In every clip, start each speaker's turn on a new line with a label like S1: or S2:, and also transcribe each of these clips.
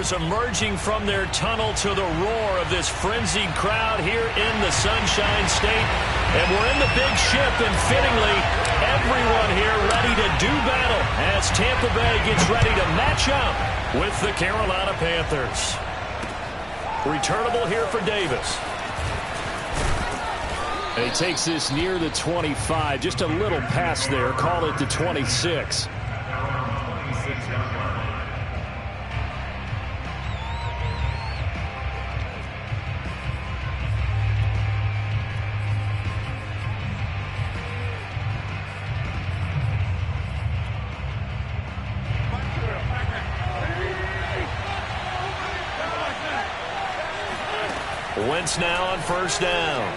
S1: Panthers emerging from their tunnel to the roar of this frenzied crowd here in the Sunshine State. And we're in the big ship, and fittingly, everyone here ready to do battle as Tampa Bay gets ready to match up with the Carolina Panthers. Returnable here for Davis.
S2: And he takes this near the 25. Just a little pass there. Call it the 26.
S1: Wentz now on first down.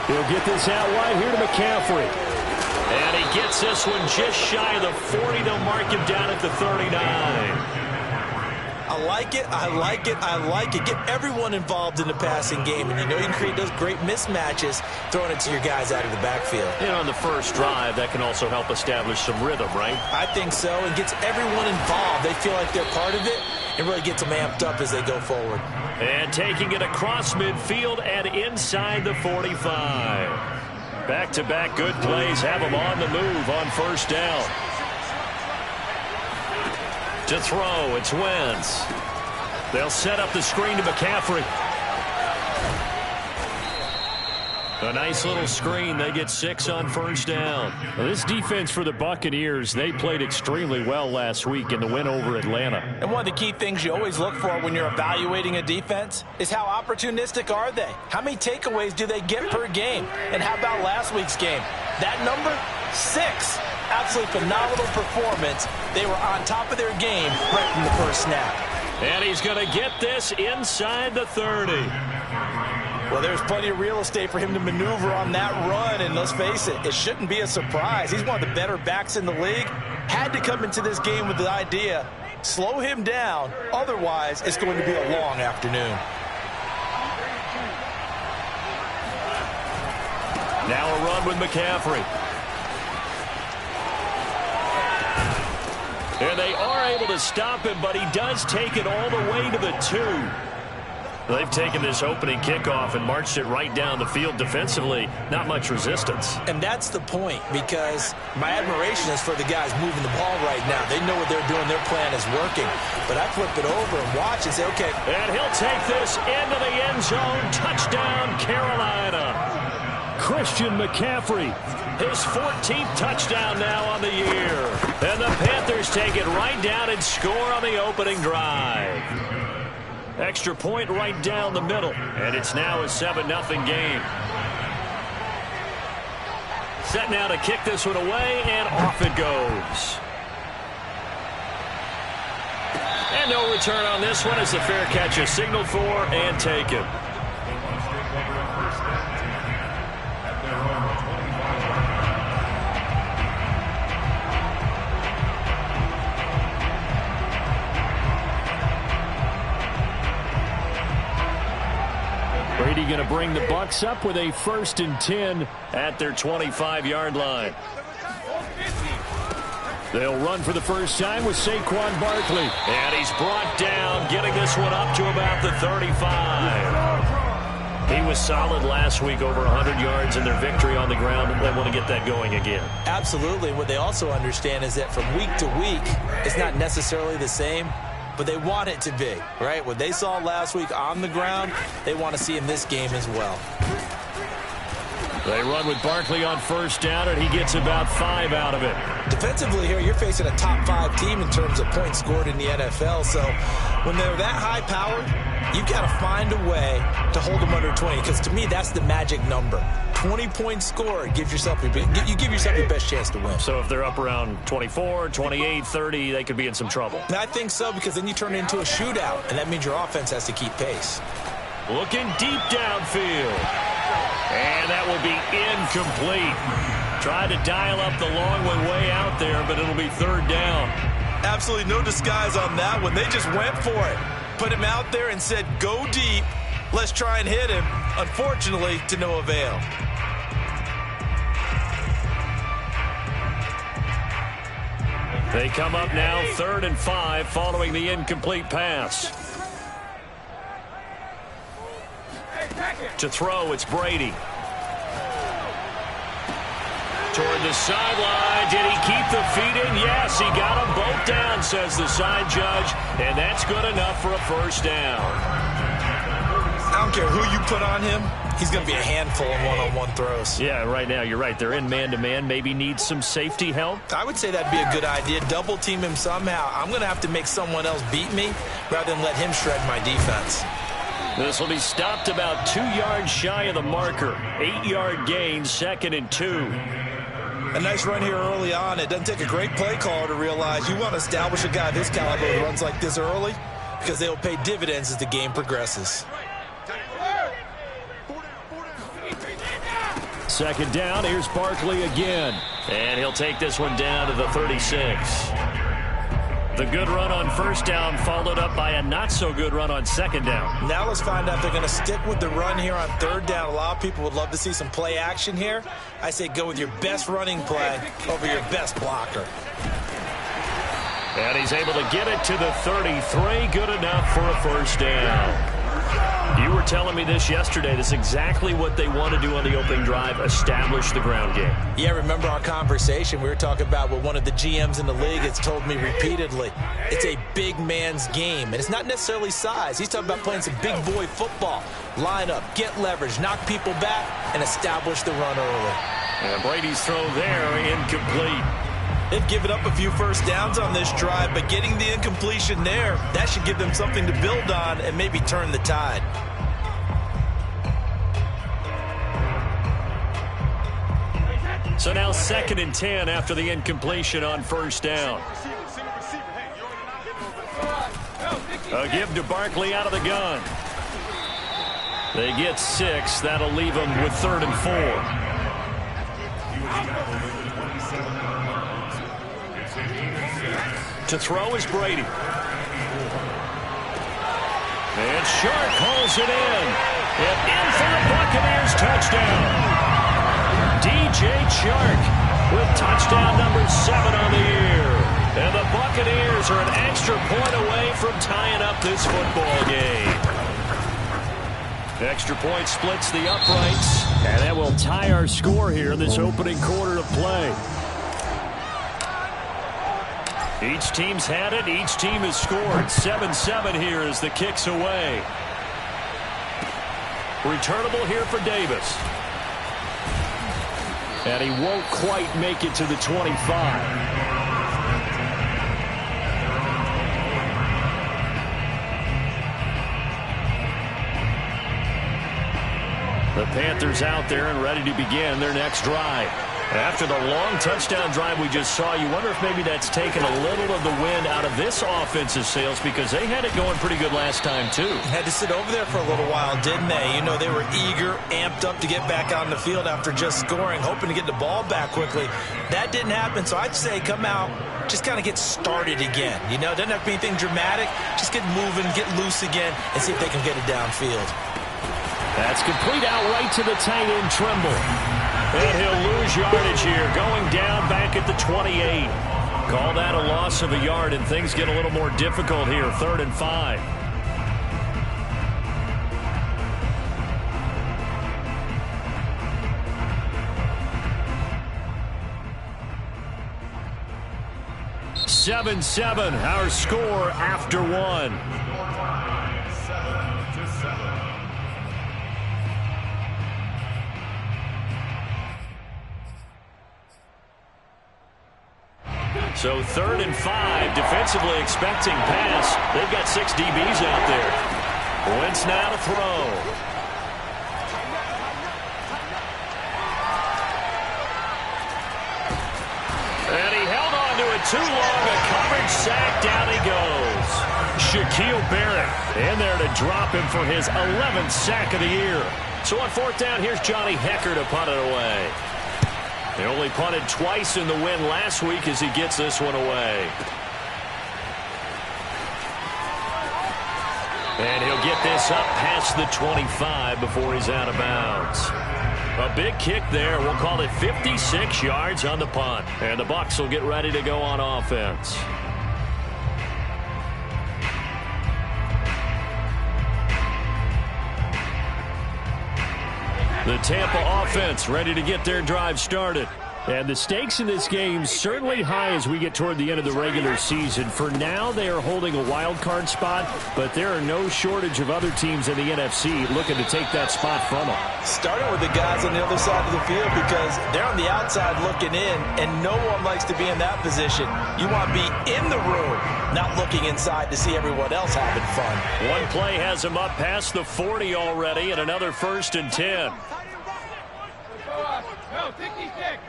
S2: He'll get this out wide here to McCaffrey.
S1: And he gets this one just shy of the 40. They'll mark him down at the 39.
S3: I like it, I like it, I like it. Get everyone involved in the passing game, and you know you can create those great mismatches throwing it to your guys out of the backfield.
S1: And on the first drive, that can also help establish some rhythm, right?
S3: I think so, and gets everyone involved. They feel like they're part of it, and really gets them amped up as they go forward.
S1: And taking it across midfield and inside the 45. Back-to-back good plays have them on the move on first down. To throw, it's Wentz. They'll set up the screen to McCaffrey. A nice little screen. They get 6 on first down.
S2: Well, this defense for the Buccaneers, they played extremely well last week in the win over Atlanta.
S3: And one of the key things you always look for when you're evaluating a defense is how opportunistic are they? How many takeaways do they get per game? And how about last week's game? That number, 6. Absolutely phenomenal performance. They were on top of their game right from the first snap.
S1: And he's going to get this inside the 30.
S3: Well, there's plenty of real estate for him to maneuver on that run, and let's face it, it shouldn't be a surprise. He's one of the better backs in the league. Had to come into this game with the idea, slow him down, otherwise it's going to be a long afternoon.
S1: Now a run with McCaffrey. And they are able to stop him, but he does take it all the way to the 2. They've taken this opening kickoff and marched it right down the field defensively. Not much resistance.
S3: And that's the point, because my admiration is for the guys moving the ball right now. They know what they're doing. Their plan is working. But I flip it over and watch and say, okay.
S1: And he'll take this into the end zone. Touchdown, Carolina.
S2: Christian McCaffrey.
S1: His 14th touchdown now on the year. And the Panthers take it right down and score on the opening drive. Extra point right down the middle. And it's now a 7-0 game. Set now to kick this one away, and off it goes. And no return on this one as the fair catch is signaled for and taken.
S2: Brady going to bring the Bucs up with a 1st and 10
S1: at their 25-yard line.
S2: They'll run for the first time with Saquon Barkley.
S1: And he's brought down, getting this one up to about the 35. He was solid last week, over 100 yards in their victory on the ground. They want to get that going again.
S3: Absolutely. What they also understand is that from week to week, it's not necessarily the same, but they want it to be, right? What they saw last week on the ground, they want to see in this game as well.
S1: They run with Barkley on first down, and he gets about 5 out of it.
S3: Defensively here, you're facing a top 5 team in terms of points scored in the NFL. So when they're that high powered, you've got to find a way to hold them under 20, because to me, that's the magic number. 20 points scored, you give yourself your best chance to win.
S1: So if they're up around 24, 28, 30, they could be in some trouble.
S3: And I think so, because then you turn it into a shootout, and that means your offense has to keep pace.
S1: Looking deep downfield. And that will be incomplete. Tried to dial up the long one way out there, but it'll be 3rd down.
S3: Absolutely no disguise on that one. They just went for it. Put him out there and said, go deep. Let's try and hit him. Unfortunately, to no avail.
S1: They come up now 3rd and 5 following the incomplete pass. To throw, it's Brady. Toward the sideline. Did he keep the feet in? Yes, he got them both down, says the side judge. And that's good enough for a first down.
S3: I don't care who you put on him. He's going to be a handful in one-on-one throws.
S1: Yeah, right now, you're right. They're in man-to-man. Maybe needs some safety help.
S3: I would say that'd be a good idea. Double team him somehow. I'm going to have to make someone else beat me rather than let him shred my defense.
S1: This will be stopped about 2 yards shy of the marker. 8-yard gain, 2nd and 2.
S3: A nice run here early on. It doesn't take a great play caller to realize you want to establish a guy this caliber who runs like this early because they'll pay dividends as the game progresses.
S1: 2nd down, here's Barkley again. And he'll take this one down to the 36. The good run on 1st down followed up by a not-so-good run on 2nd down.
S3: Now let's find out if they're going to stick with the run here on 3rd down. A lot of people would love to see some play action here. I say go with your best running play over your best blocker.
S1: And he's able to get it to the 33. Good enough for a first down. You were telling me this yesterday. This is exactly what they want to do on the opening drive, establish the ground game.
S3: Yeah, remember our conversation? We were talking about what one of the GMs in the league has told me repeatedly. It's a big man's game, and it's not necessarily size. He's talking about playing some big boy football. Line up, get leverage, knock people back, and establish the run early.
S1: And Brady's throw there, incomplete.
S3: They've given up a few first downs on this drive, but getting the incompletion there, that should give them something to build on and maybe turn the tide.
S1: So now 2nd and 10 after the incompletion on 1st down. A give to Barkley out of the gun. They get 6. That'll leave them with 3rd and 4. To throw is Brady. And Shark hauls it in. And in for the Buccaneers touchdown. DJ Chark with touchdown number 7 on the year. And the Buccaneers are an extra point away from tying up this football game. Extra point splits the uprights. And that will tie our score here in this opening quarter of play. Each team's had it. Each team has scored. 7-7 here as the kick's away. Returnable here for Davis. And he won't quite make it to the 25. The Panthers out there and ready to begin their next drive. After the long touchdown drive we just saw, you wonder if maybe that's taken a little of the wind out of this offensive sails because they had it going pretty good last time, too.
S3: Had to sit over there for a little while, didn't they? You know, they were eager, amped up to get back out on the field after just scoring, hoping to get the ball back quickly. That didn't happen, so I'd say come out, just kind of get started again. You know, doesn't have to be anything dramatic. Just get moving, get loose again, and see if they can get it downfield.
S1: That's complete out right to the tight end, Trimble. And he'll lose yardage here, going down back at the 28. Call that a loss of a yard, and things get a little more difficult here, 3rd and 5. Seven, our score after 1. So 3rd and 5, defensively expecting pass. They've got 6 DBs out there. Wentz now to throw. And he held on to it too long. A coverage sack. Down he goes. Shaquille Barrett in there to drop him for his 11th sack of the year. So on 4th down, here's Johnny Hecker to punt it away. They only punted twice in the win last week as he gets this one away. And he'll get this up past the 25 before he's out of bounds. A big kick there. We'll call it 56 yards on the punt. And the Bucs will get ready to go on offense. The Tampa offense ready to get their drive started. And the stakes in this game certainly high as we get toward the end of the regular season. For now, they are holding a wild card spot, but there are no shortage of other teams in the NFC looking to take that spot from them.
S3: Starting with the guys on the other side of the field because they're on the outside looking in, and no one likes to be in that position. You want to be in the room, not looking inside to see everyone else having fun.
S1: One play has them up past the 40 already, and another 1st and 10.
S4: No, take these kicks.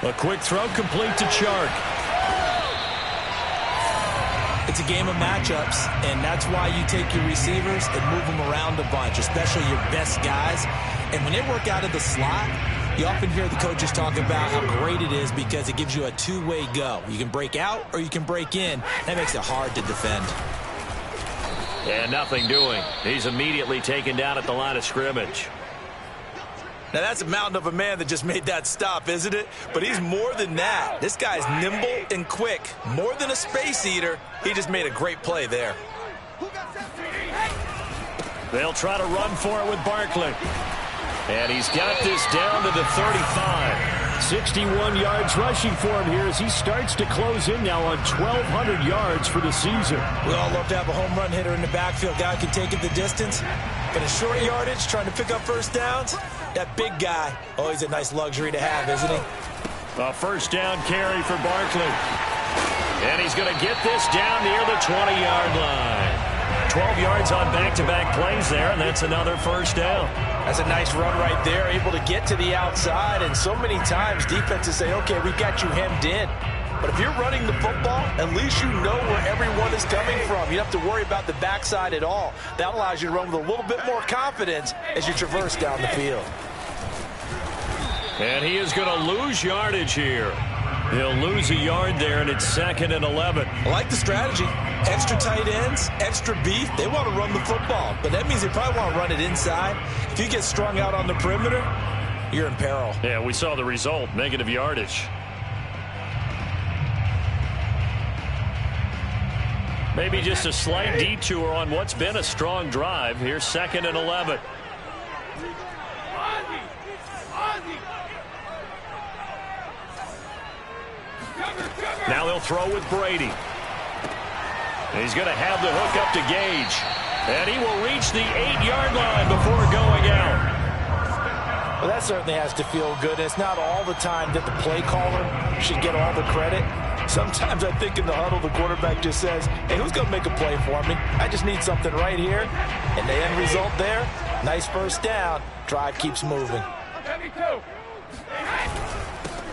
S1: A quick throw complete to Chark.
S3: It's a game of matchups, and that's why you take your receivers and move them around a bunch, especially your best guys. And when they work out of the slot, you often hear the coaches talk about how great it is because it gives you a two-way go. You can break out or you can break in. That makes it hard to defend.
S1: And nothing doing. He's immediately taken down at the line of scrimmage.
S3: Now, that's a mountain of a man that just made that stop, isn't it? But he's more than that. This guy's nimble and quick. More than a space eater. He just made a great play there.
S1: They'll try to run for it with Barkley. And he's got this down to the 35. 61 yards rushing for him here as he starts to close in now on 1,200 yards for the season.
S3: We all love to have a home run hitter in the backfield. Guy can take it the distance. But at short yardage, trying to pick up first downs, that big guy, oh, he's a nice luxury to have, isn't he?
S1: A first down carry for Barkley. And he's going to get this down near the 20-yard line. 12 yards on back-to-back plays there, and that's another first down.
S3: That's a nice run right there, able to get to the outside. And so many times defenses say, okay, we've got you hemmed in. But if you're running the football, at least you know where everyone is coming from. You don't have to worry about the backside at all. That allows you to run with a little bit more confidence as you traverse down the field.
S1: And he is going to lose yardage here. He'll lose a yard there, and it's 2nd and 11.
S3: I like the strategy. Extra tight ends, extra beef. They want to run the football, but that means they probably want to run it inside. If you get strung out on the perimeter, you're in peril.
S1: Yeah, we saw the result, negative yardage. Maybe just a slight detour on what's been a strong drive. Here's 2nd and 11. Now they'll throw with Brady. He's going to have the hook up to Gage. And he will reach the 8-yard line before going out.
S3: Well, that certainly has to feel good. It's not all the time that the play caller should get all the credit. Sometimes I think in the huddle, the quarterback just says, hey, who's going to make a play for me? I just need something right here. And the end result there, nice first down. Drive keeps moving.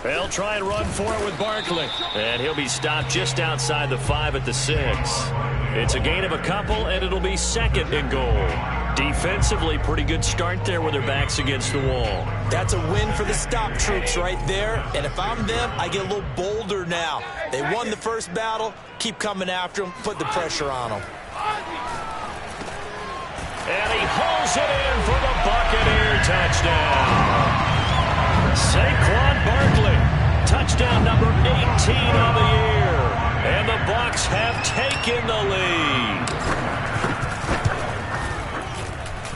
S1: They'll try and run for it with Barkley. And he'll be stopped just outside the 5 at the 6. It's a gain of a couple, and it'll be 2nd and goal. Defensively, pretty good start there with their backs against the wall.
S3: That's a win for the stop troops right there. And if I'm them, I get a little bolder now. They won the first battle. Keep coming after them. Put the pressure on them.
S1: And he hauls it in for the Buccaneer touchdown. Saquon Barkley, touchdown number 18 on the year. And the Bucs have taken the lead.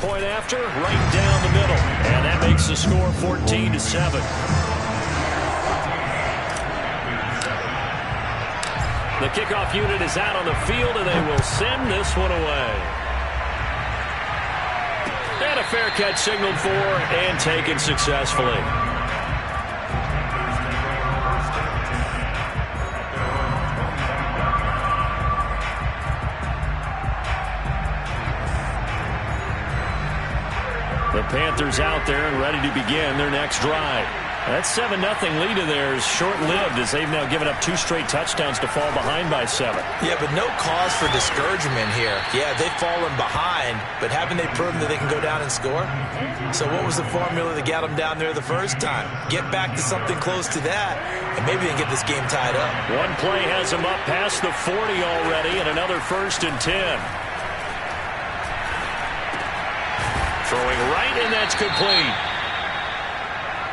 S1: Point after, right down the middle. And that makes the score 14-7. The kickoff unit is out on the field, and they will send this one away. And a fair catch signaled for and taken successfully. The Panthers out there and ready to begin their next drive. That 7-0 lead of theirs short-lived as they've now given up 2 straight touchdowns to fall behind by 7.
S3: Yeah, but no cause for discouragement here. Yeah, they've fallen behind, but haven't they proven that they can go down and score? So what was the formula that got them down there the first time? Get back to something close to that, and maybe they can get this game tied up.
S1: One play has them up past the 40 already, and another 1st and 10. Throwing right, and that's complete.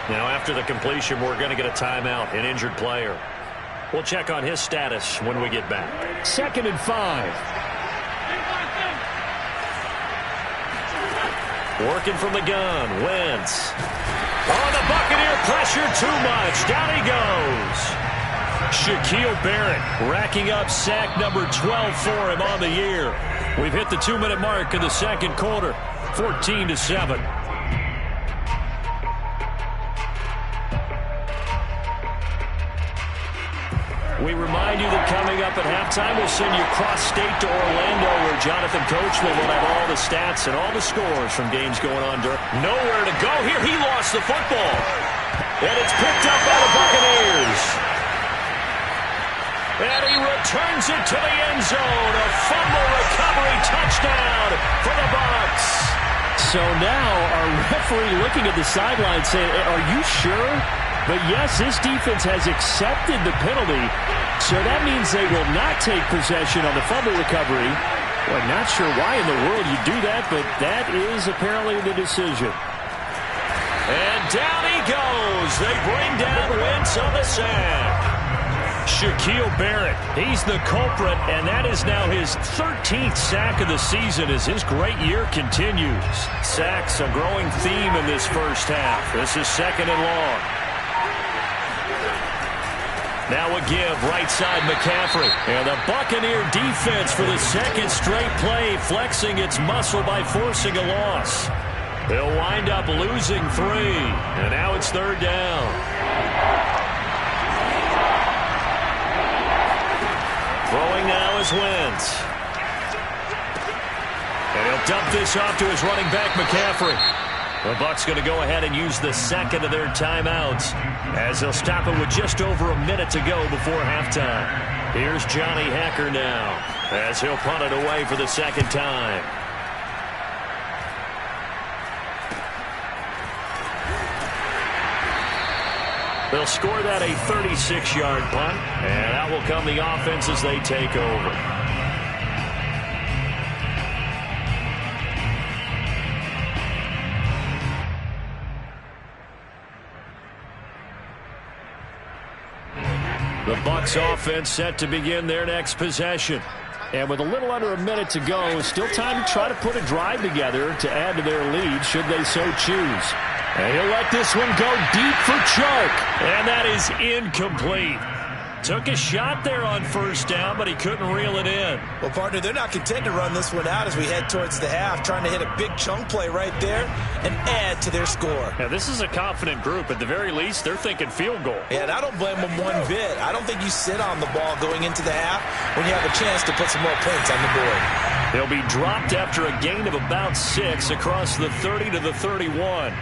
S1: Now, after the completion, we're going to get a timeout, an injured player. We'll check on his status when we get back.
S2: 2nd and 5.
S1: Working from the gun, Wentz. Oh, the Buccaneer pressure too much. Down he goes. Shaquille Barrett racking up sack number 12 for him on the year. We've hit the 2-minute mark in the second quarter, 14-7. We remind you that coming up at halftime, we'll send you cross-state to Orlando, where Jonathan Coachman will have all the stats and all the scores from games going on. Nowhere to go here. He lost the football. And it's picked up by the Buccaneers. And he returns it to the end zone. A fumble recovery touchdown for the Bucs.
S2: So now our referee looking at the sideline saying, are you sure? But yes, this defense has accepted the penalty, so that means they will not take possession on the fumble recovery. Well, not sure why in the world you do that, but that is apparently the decision.
S1: And down he goes. They bring down Wentz on the sack. Shaquille Barrett, he's the culprit, and that is now his 13th sack of the season as his great year continues. Sacks a growing theme in this first half. This is 2nd and long. Now a give, right side McCaffrey. And the Buccaneer defense for the second straight play, flexing its muscle by forcing a loss. They'll wind up losing 3. And now it's 3rd down. Throwing now is Wentz. And he'll dump this off to his running back, McCaffrey. The Bucs going to go ahead and use the second of their timeouts as they'll stop it with just over a minute to go before halftime. Here's Johnny Hacker now as he'll punt it away for the second time. They'll score that a 36-yard punt, and out will come the offense as they take over. The Bucs offense set to begin their next possession. And with a little under a minute to go, still time to try to put a drive together to add to their lead should they so choose. And he'll let this one go deep for Chark. And that is incomplete. Took a shot there on first down, but he couldn't reel it in.
S3: Well, partner, they're not content to run this one out as we head towards the half, trying to hit a big chunk play right there and add to their score.
S1: Now, this is a confident group. At the very least, they're thinking field goal.
S3: Yeah, and I don't blame them one bit. I don't think you sit on the ball going into the half when you have a chance to put some more points on the board.
S1: They'll be dropped after a gain of about 6 across the 30 to the 31.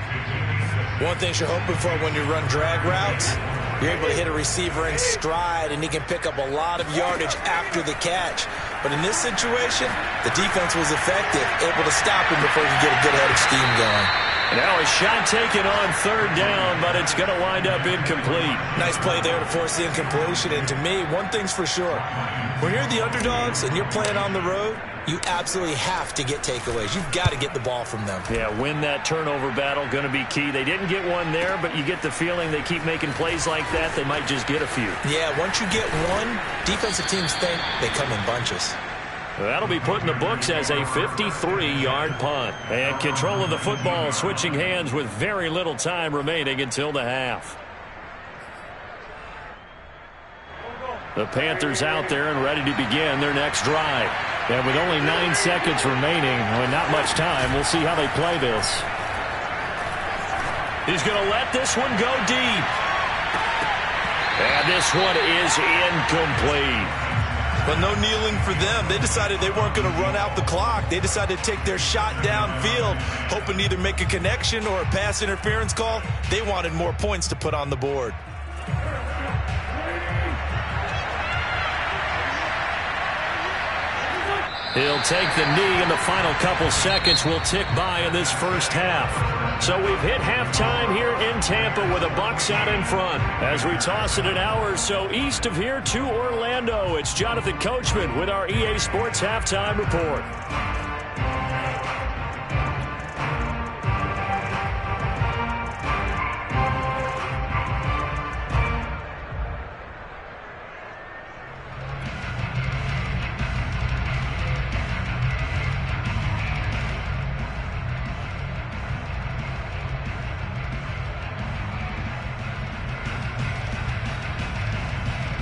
S3: One thing you're hoping for when you run drag routes, you're able to hit a receiver in stride, and he can pick up a lot of yardage after the catch. But in this situation, the defense was effective, able to stop him before he could get a good head of steam going.
S1: Now a shot taken on 3rd down, but it's going to wind up incomplete.
S3: Nice play there to force the incompletion. And to me, one thing's for sure. When you're the underdogs and you're playing on the road, you absolutely have to get takeaways. You've got to get the ball from them.
S1: Yeah, win that turnover battle, going to be key. They didn't get one there, but you get the feeling they keep making plays like that, they might just get a few.
S3: Yeah, once you get one, defensive teams think they come in bunches.
S1: That'll be put in the books as a 53-yard punt. And control of the football switching hands with very little time remaining until the half. The Panthers out there and ready to begin their next drive. And with only 9 seconds remaining, with not much time, we'll see how they play this. He's going to let this one go deep. And this one is incomplete.
S3: But no kneeling for them. They decided they weren't going to run out the clock. They decided to take their shot downfield, hoping to either make a connection or a pass interference call. They wanted more points to put on the board.
S1: He'll take the knee, and the final couple seconds will tick by in this first half. So we've hit halftime here in Tampa with the Bucs out in front. As we toss it an hour or so east of here to Orlando, it's Jonathan Coachman with our EA Sports Halftime Report.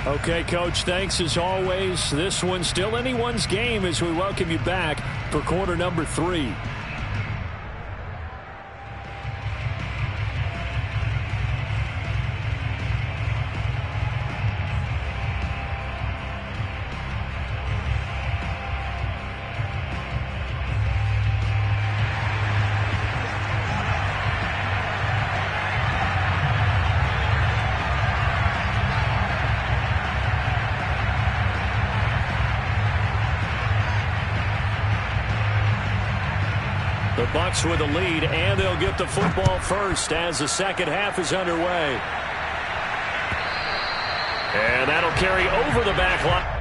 S1: Okay, Coach, thanks as always. This one's still anyone's game as we welcome you back for quarter number 3. The Bucks with the lead, and they'll get the football first as the second half is underway. And that'll carry over the back line.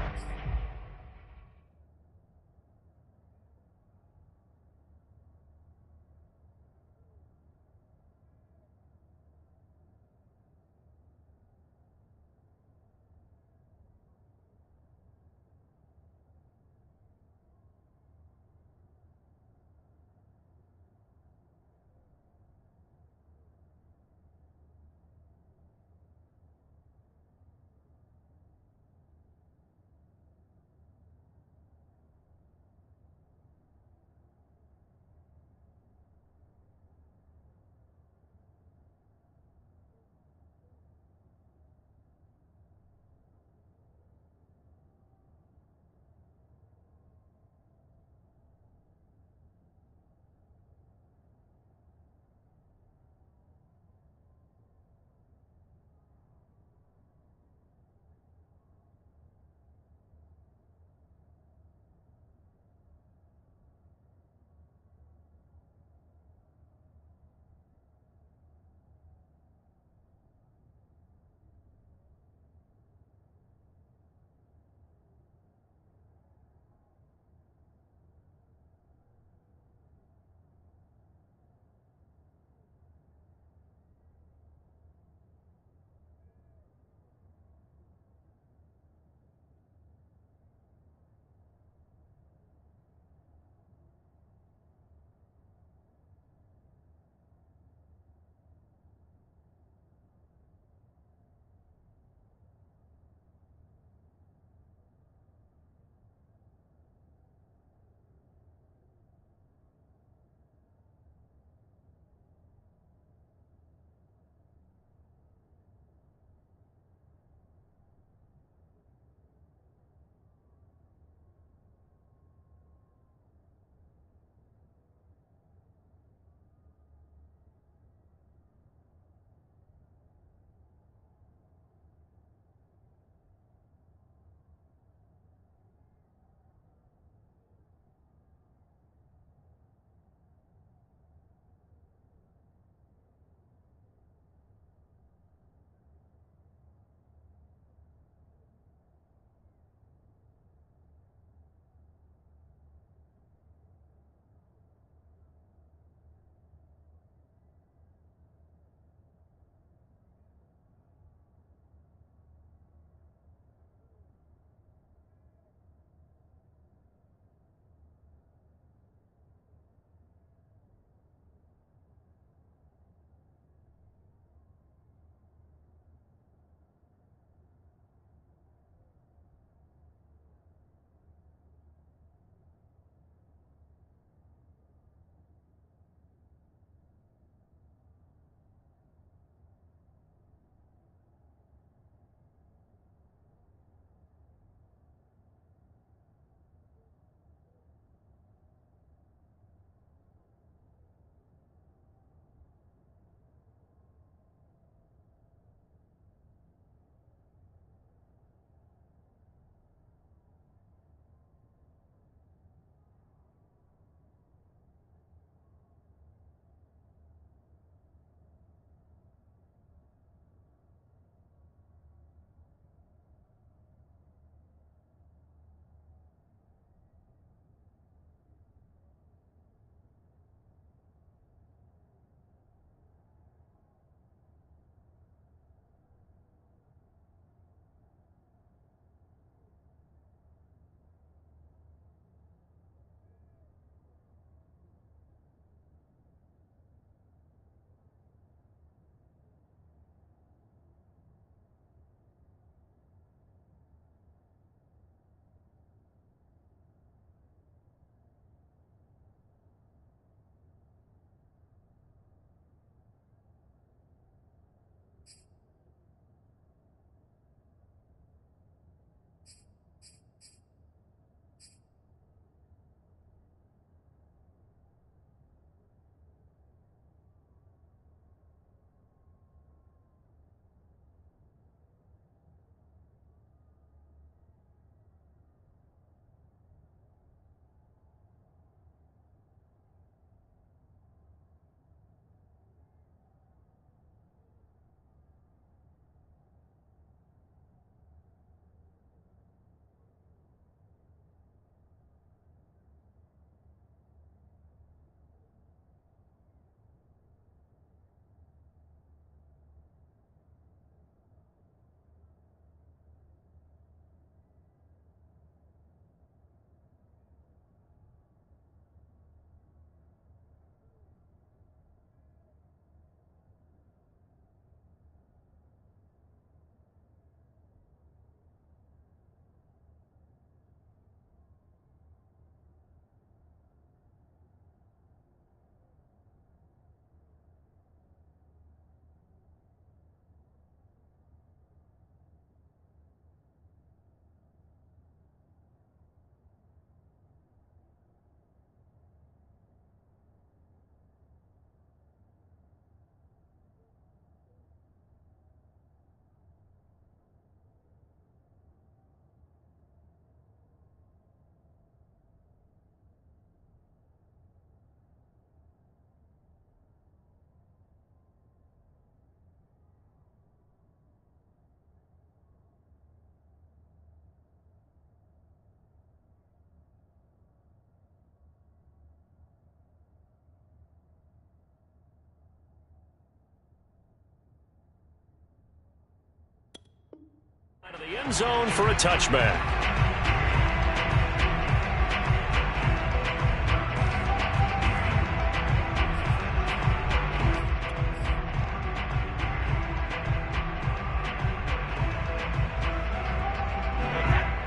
S1: The end zone for a touchback.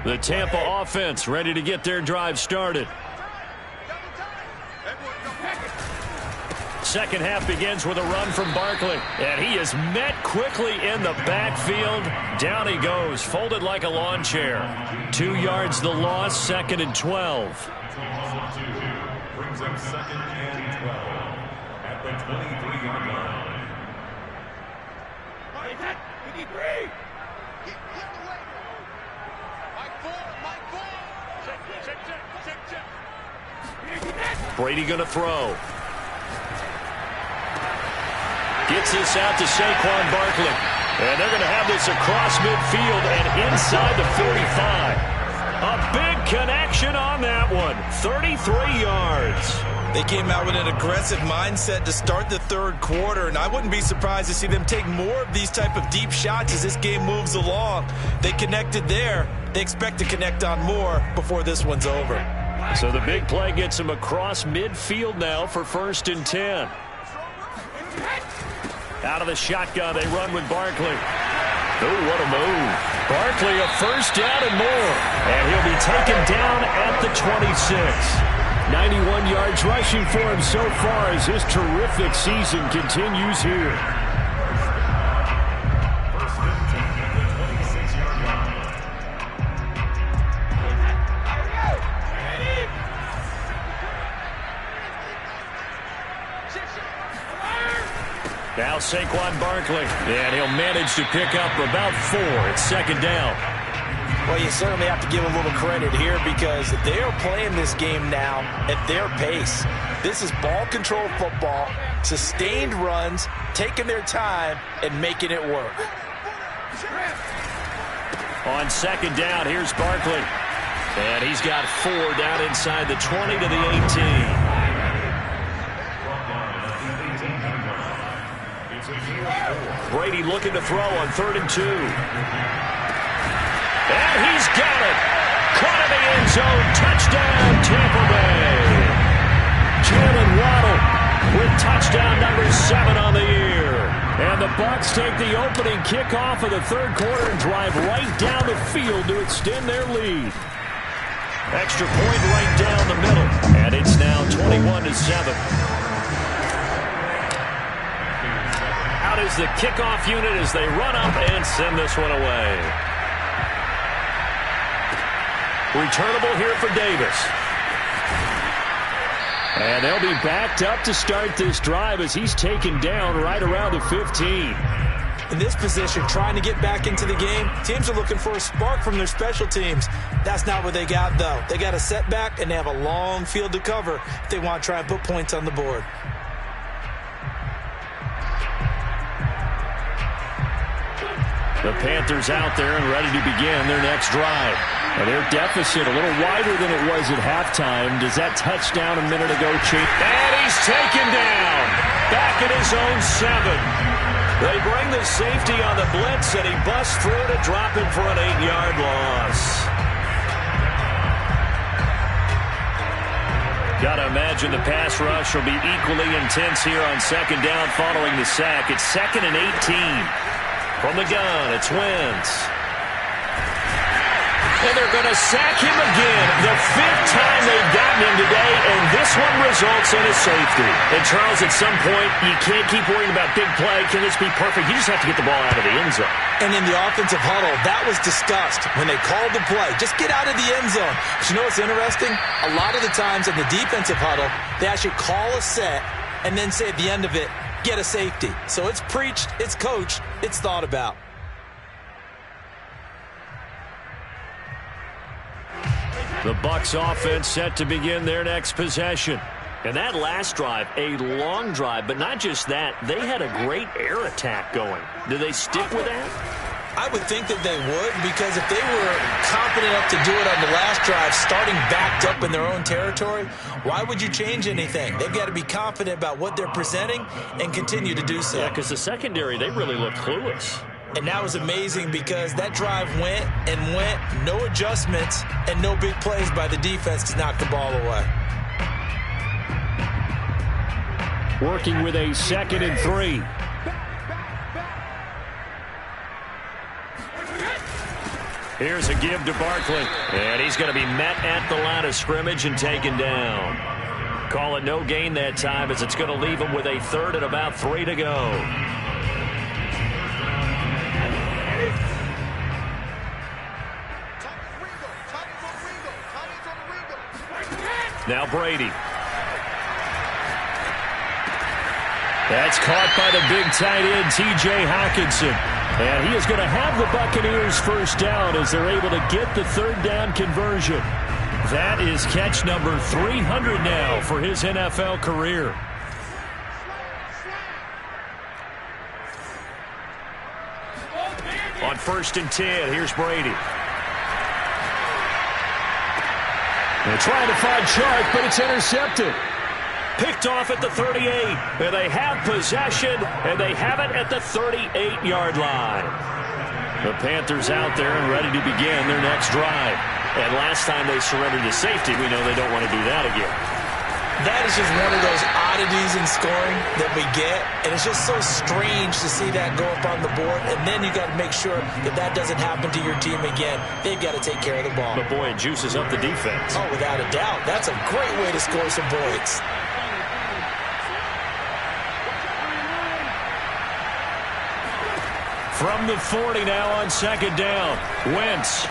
S1: The Tampa offense ready to get their drive started. Second half begins with a run from Barkley. And he is met quickly in the backfield. Down he goes, folded like a lawn chair. 2 yards the loss, 2nd and 12.
S4: Brings up 2nd and 12 at the 23-yard line.
S1: Brady going to throw. Gets this out to Saquon Barkley. And they're going to have this across midfield and inside the 45. A big connection on that one. 33 yards.
S3: They came out with an aggressive mindset to start the third quarter, and I wouldn't be surprised to see them take more of these type of deep shots as this game moves along. They connected there. They expect to connect on more before this one's over.
S1: So the big play gets him across midfield now for 1st and 10. Out of the shotgun, they run with Barkley. Oh, what a move. Barkley a 1st down and more. And he'll be taken down at the 26.
S2: 91 yards rushing for him so far as his terrific season continues here.
S1: Now Saquon Barkley, and he'll manage to pick up about 4. It's 2nd down.
S3: Well, you certainly have to give a little credit here because they are playing this game now at their pace. This is ball control football, sustained runs, taking their time, and making it work.
S1: On 2nd down, here's Barkley. And he's got 4 down inside the 20 to the 18. Brady looking to throw on 3rd and 2. And he's got it. Caught in the end zone. Touchdown, Tampa Bay. Jalen Waddle with touchdown number 7 on the year. And the Bucs take the opening kickoff of the third quarter and drive right down the field to extend their lead. Extra point right down the middle. And it's now 21-7. Out is the kickoff unit as they run up and send this one away. Returnable here for Davis. And they'll be backed up to start this drive as he's taken down right around the 15.
S3: In this position, trying to get back into the game, teams are looking for a spark from their special teams. That's not what they got, though. They got a setback, and they have a long field to cover if they want to try and put points on the board.
S1: The Panthers out there and ready to begin their next drive. And their deficit a little wider than it was at halftime. Does that touchdown a minute ago change? And he's taken down. Back at his own 7. They bring the safety on the blitz, and he busts through to drop him for an 8-yard loss. Got to imagine the pass rush will be equally intense here on 2nd down following the sack. It's 2nd and 18. From the gun, it's Wentz. And they're going to sack him again. The 5th time they've gotten him today, and this one results in a safety. And Charles, at some point, you can't keep worrying about big play. Can this be perfect? You just have to get the ball out of the end zone.
S3: And in the offensive huddle, that was discussed when they called the play. Just get out of the end zone. But you know what's interesting? A lot of the times in the defensive huddle, they actually call a set and then say at the end of it, get a safety. So it's preached, it's coached, it's thought about.
S1: The Bucs offense set to begin their next possession. And that last drive, a long drive, but not just that, they had a great air attack going. Do they stick with that?
S3: I would think that they would, because if they were confident enough to do it on the last drive, starting backed up in their own territory, why would you change anything? They've got to be confident about what they're presenting and continue to do so.
S1: Yeah, because the secondary, they really looked clueless.
S3: And that was amazing because that drive went and went, no adjustments and no big plays by the defense to knock the ball away.
S2: Working with a 2nd and 3.
S1: Here's a give to Barkley. And he's going to be met at the line of scrimmage and taken down. Call it no gain that time as it's going to leave him with a 3rd and about 3 to go. Now Brady. That's caught by the big tight end, T.J. Hockenson. And he is going to have the Buccaneers first down as they're able to get the 3rd down conversion. That is catch number 300 now for his NFL career. On 1st and 10, here's Brady. They're trying to find Chark, but it's intercepted. Picked off at the 38. And they have possession, and they have it at the 38-yard line. The Panthers out there and ready to begin their next drive. And last time they surrendered to safety, we know they don't want to do that again.
S3: That is just one of those oddities in scoring that we get, and it's just so strange to see that go up on the board, and then you got to make sure that that doesn't happen to your team again. They've got to take care of the ball.
S1: But boy, it juices up the defense.
S3: Oh, without a doubt. That's a great way to score some points.
S1: From the 40 now on 2nd down. Wentz.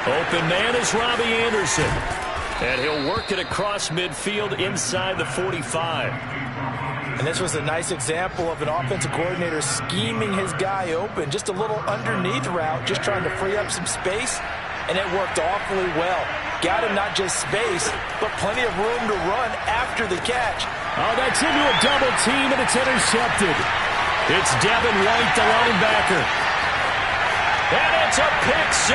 S1: Open man is Robbie Anderson. And he'll work it across midfield inside the 45.
S3: And this was a nice example of an offensive coordinator scheming his guy open. Just a little underneath route, just trying to free up some space. And it worked awfully well. Got him not just space, but plenty of room to run after the catch.
S2: Oh, that's into a double team, and it's intercepted.
S1: It's Devin White, the linebacker. And it's a pick 6.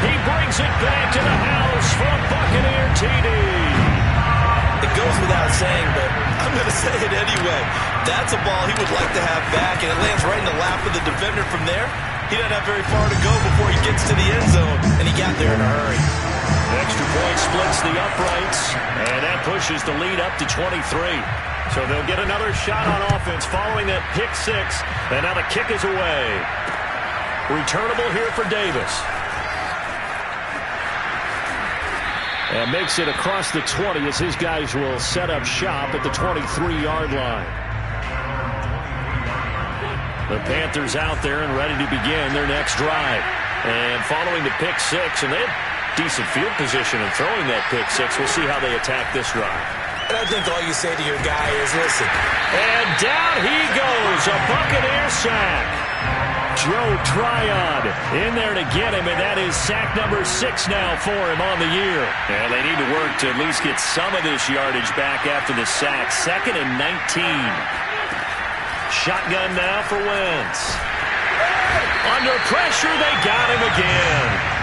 S1: He brings it back to the house for a Buccaneer TD.
S3: It goes without saying, but I'm going to say it anyway. That's a ball he would like to have back, and it lands right in the lap of the defender from there. He doesn't have very far to go before he gets to the end zone, and he got there in a hurry.
S1: Extra point splits the uprights, and that pushes the lead up to 23. So they'll get another shot on offense following that pick 6, and now the kick is away. Returnable here for Davis.
S2: And makes it across the 20 as his guys will set up shop at the 23-yard line.
S1: The Panthers out there and ready to begin their next drive. And following the pick 6, and they have decent field position in throwing that pick 6. We'll see how they attack this drive.
S3: And I think all you say to your guy is, listen.
S1: And down he goes, a Buccaneer sack.
S2: Joe Tryon in there to get him, and that is sack number 6 now for him on the year.
S1: And they need to work to at least get some of this yardage back after the sack. 2nd and 19. Shotgun now for Wentz. Under pressure, they got him again.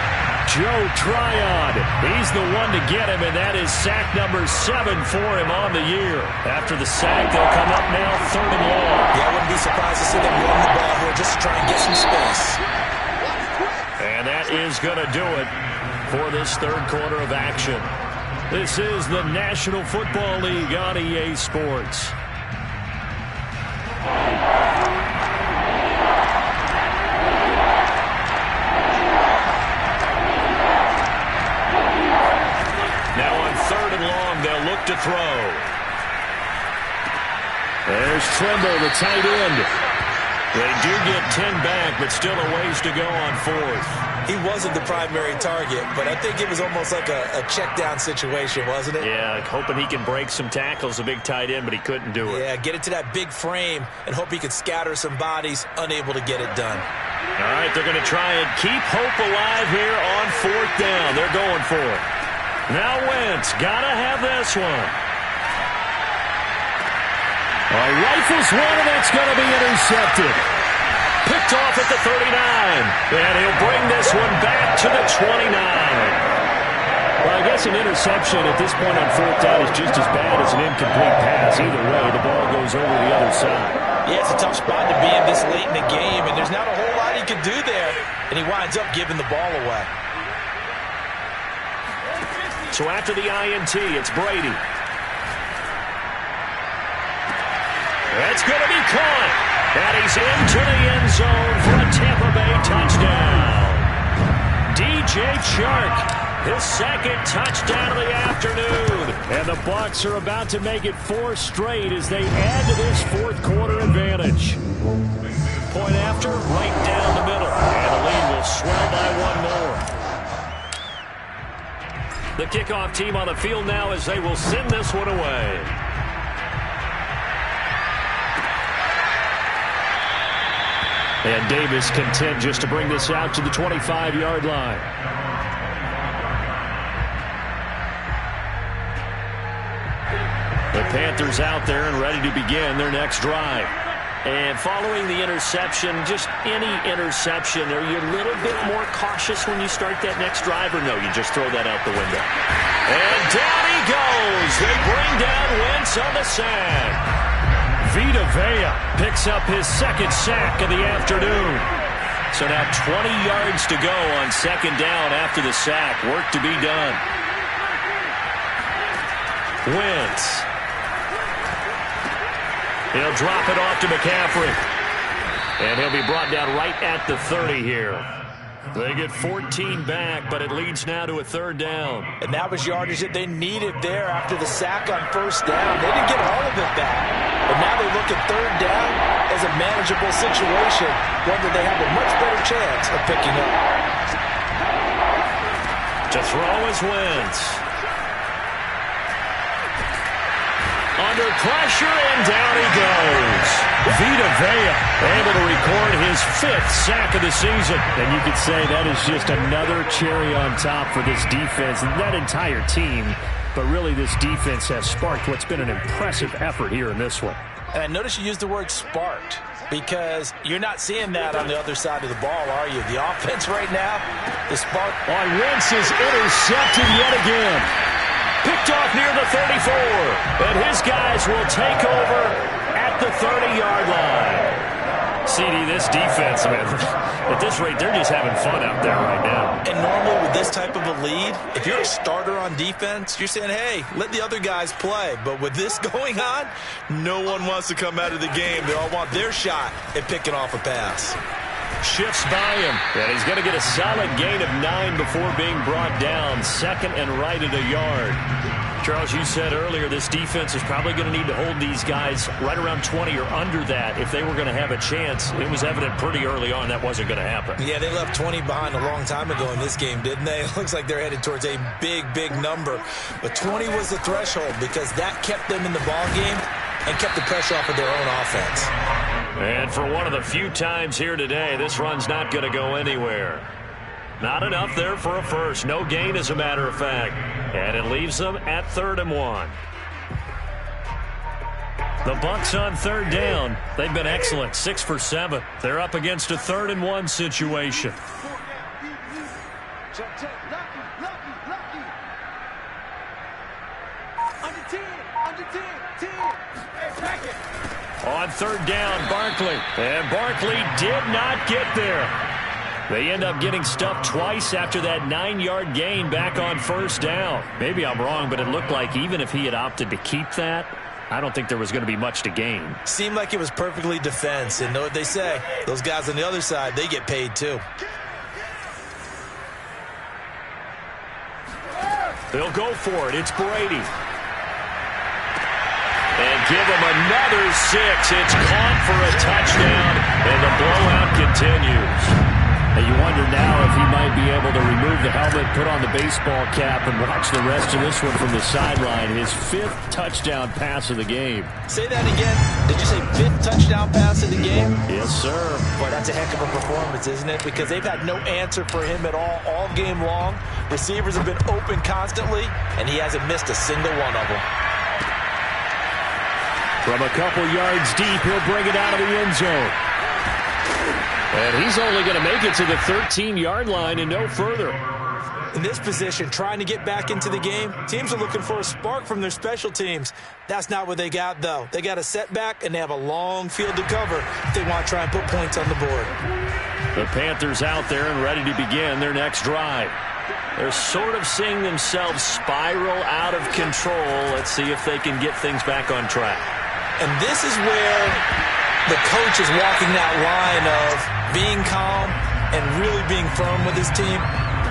S2: Joe Tryon, he's the one to get him, and that is sack number 7 for him on the year.
S1: After the sack, they'll come up now 3rd and long.
S3: Yeah, I wouldn't be surprised to see them run the ball here just to try and get some space.
S1: And that is going to do it for this 3rd quarter of action.
S2: This is the National Football League on EA Sports.
S1: To throw.
S2: There's Trimble, the tight end.
S1: They do get 10 back, but still a ways to go on 4th.
S3: He wasn't the primary target, but I think it was almost like a check down situation, wasn't it?
S1: Yeah, hoping he can break some tackles, a big tight end, but he couldn't do it.
S3: Yeah, get it to that big frame and hope he could scatter some bodies, unable to get it done.
S1: All right, they're going to try and keep hope alive here on 4th down. They're going for it. Now Wentz, gotta have this one.
S2: Rifles one, and that's going to be intercepted.
S1: Picked off at the 39. And he'll bring this one back to the 29.
S2: Well, I guess an interception at this point on 4th down is just as bad as an incomplete pass. Either way, the ball goes over the other side.
S3: Yeah, it's a tough spot to be in this late in the game, and there's not a whole lot he could do there, and he winds up giving the ball away.
S1: So after the INT, it's Brady. That's going to be caught. And he's into the end zone for a Tampa Bay touchdown. DJ Chark, his second touchdown of the afternoon.
S2: And the Bucs are about to make it 4 straight as they add to this fourth quarter advantage.
S1: Point after, right down the middle. And the lead will swell by 1 more. The kickoff team on the field now as they will send this one away.
S2: And Davis content just to bring this out to the 25-yard line.
S1: The Panthers out there and ready to begin their next drive. And following the interception, just any interception, are you a little bit more cautious when you start that next drive, or no, you just throw that out the window? And down he goes. They bring down Wentz on the sack.
S2: Vita Vea picks up his second sack of the afternoon.
S1: So now 20 yards to go on second down after the sack. Work to be done. Wentz. He'll drop it off to McCaffrey. And he'll be brought down right at the 30 here. They get 14 back, but it leads now to a third down.
S3: And that was yardage that they needed there after the sack on first down. They didn't get all of it back. But now they look at third down as a manageable situation, one that they have a much better chance of picking up.
S1: To throw is Wentz. Under pressure, and down he goes.
S2: Vita Vea
S1: able to record his 5th sack of the season.
S2: And you could say that is just another cherry on top for this defense and that entire team. But really, this defense has sparked what's been an impressive effort here in this one.
S3: And I notice you use the word sparked because you're not seeing that on the other side of the ball, are you? The offense right now, the spark.
S2: On Wentz is intercepted yet again.
S1: Picked off near the 34. And his guys will take over at the 30-yard line. CD, this defense, man, at this rate, they're just having fun out there right now.
S3: And normally with this type of a lead, if you're a starter on defense, you're saying, hey, let the other guys play. But with this going on, no one wants to come out of the game. They all want their shot at picking off a pass.
S1: Shifts by him, and he's going to get a solid gain of 9 before being brought down. Second and right at a yard. Charles, you said earlier this defense is probably going to need to hold these guys right around 20 or under that if they were going to have a chance. It was evident pretty early on that wasn't going to happen.
S3: Yeah, they left 20 behind a long time ago in this game, didn't they? It looks like they're headed towards a big, big number. But 20 was the threshold because that kept them in the ball game and kept the pressure off of their own offense.
S1: And for one of the few times here today, this run's not going to go anywhere. Not enough there for a first. No gain, as a matter of fact. And it leaves them at 3rd and 1. The Bucs on third down. They've been excellent. 6 for 7. They're up against a 3rd and 1 situation. On third down, Barkley. And Barkley did not get there. They end up getting stuffed twice after that 9-yard gain back on first down. Maybe I'm wrong, but it looked like even if he had opted to keep that, I don't think there was going to be much to gain.
S3: Seemed like it was perfectly defense. And know what they say? Those guys on the other side, they get paid too.
S1: They'll go for it. It's Brady. And give him another 6. It's caught for a touchdown, and the blowout continues.
S2: And you wonder now if he might be able to remove the helmet, put on the baseball cap, and watch the rest of this one from the sideline. His 5th touchdown pass of the game.
S3: Say that again. Did you say 5th touchdown pass of the game?
S2: Yes, sir.
S3: Boy, that's a heck of a performance, isn't it? Because they've had no answer for him at all game long. Receivers have been open constantly, and he hasn't missed a single one of them.
S2: From a couple yards deep, he'll bring it out of the end zone.
S1: And he's only going to make it to the 13-yard line and no further.
S3: In this position, trying to get back into the game, teams are looking for a spark from their special teams. That's not what they got, though. They got a setback, and they have a long field to cover if they want to try and put points on the board.
S1: The Panthers out there and ready to begin their next drive. They're sort of seeing themselves spiral out of control. Let's see if they can get things back on track.
S3: And this is where the coach is walking that line of being calm and really being firm with his team.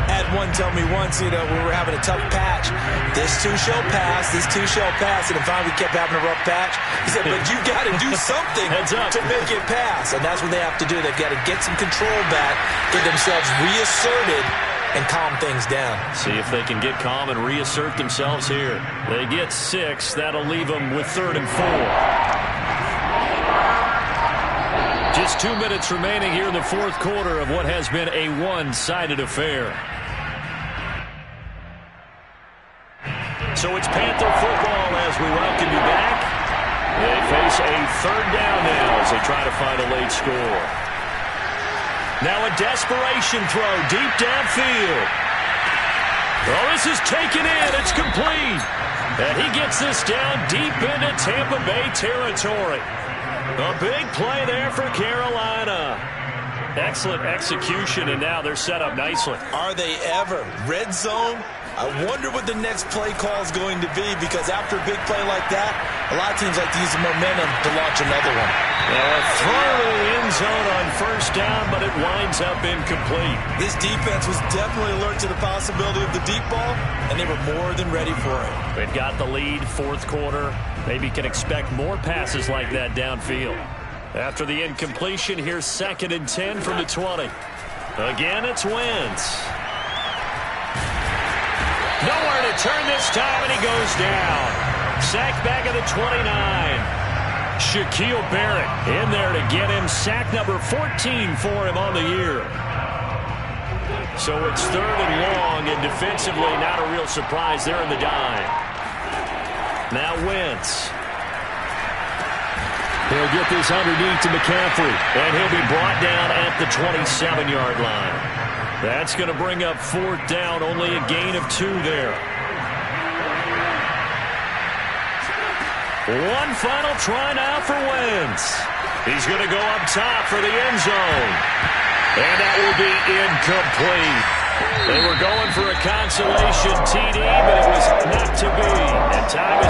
S3: I had one tell me once, we were having a tough patch. This too shall pass, this too shall pass. And then finally we kept having a rough patch. He said, but you got to do something to make it pass. And that's what they have to do. They've got to get some control back, get themselves reasserted, and calm things down.
S1: See if they can get calm and reassert themselves here. They get 6. That'll leave them with 3rd and 4. Just 2 minutes remaining here in the 4th quarter of what has been a one-sided affair. So it's Panther football as we welcome you back. They face a 3rd down now as they try to find a late score. Now a desperation throw deep downfield. Oh, this is taken in. It's complete. And he gets this down deep into Tampa Bay territory. A big play there for Carolina. Excellent execution, and now they're set up nicely.
S3: Are they ever? Red zone? I wonder what the next play call is going to be, because after a big play like that, a lot of teams like to use the momentum to launch another one.
S1: Now a throw to the end zone on 1st down, but it winds up incomplete.
S3: This defense was definitely alert to the possibility of the deep ball, and they were more than ready for it.
S1: They've got the lead, 4th quarter. Maybe can expect more passes like that downfield. After the incompletion, here's 2nd and 10 from the 20. Again, it's Wentz. Nowhere to turn this time, and he goes down. Sacked back at the 29. Shaquille Barrett in there to get him. Sack number 14 for him on the year. So it's 3rd and long, and defensively not a real surprise there in the dime. Now Wentz. He'll get this underneath to McCaffrey, and he'll be brought down at the 27-yard line. That's going to bring up 4th down, only a gain of 2 there. One final try now for Wentz. He's going to go up top for the end zone. And that will be incomplete. They were going for a consolation TD, but it was not to be. And time